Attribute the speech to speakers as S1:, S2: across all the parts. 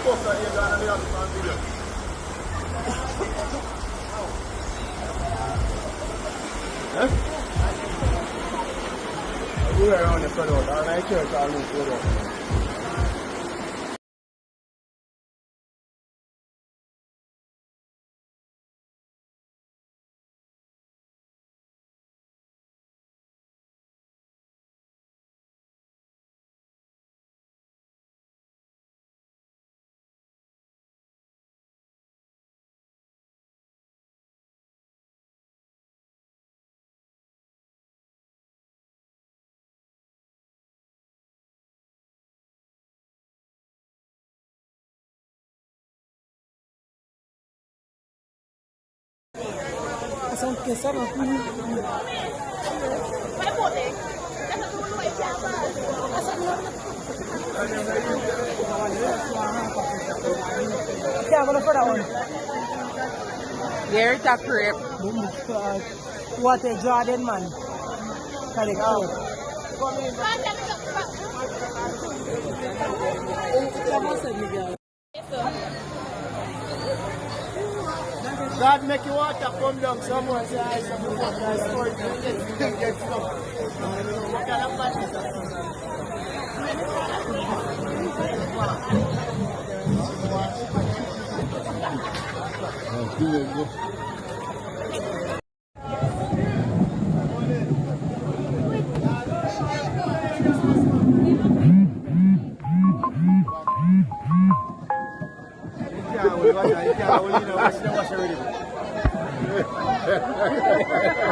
S1: We're around the front of our church, all this good.
S2: Son que ça va plus. Yeah, I'm gonna put that one.
S3: Here it's a crepe.
S2: What a Jordan man. Correct.
S1: God make you water come down somewhere, say I some water sport get stuck. What kind of match is that?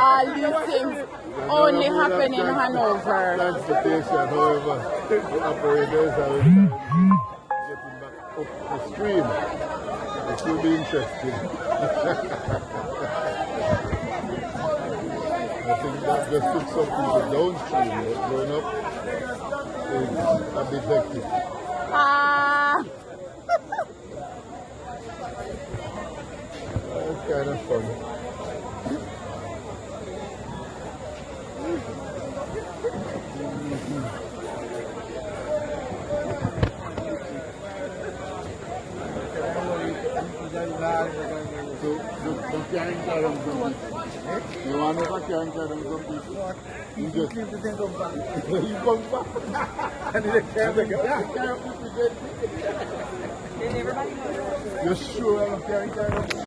S3: All these things only happen in Hanover.
S4: Transportation, however, the operators are getting back up the stream. It will be interesting. I think that just took some people downstream, but going up is a bit hectic. It's kind of fun. So, the carrying carry some people. You want to carry some people? You just come back. You come back. And they carry people. You're sure I'm carrying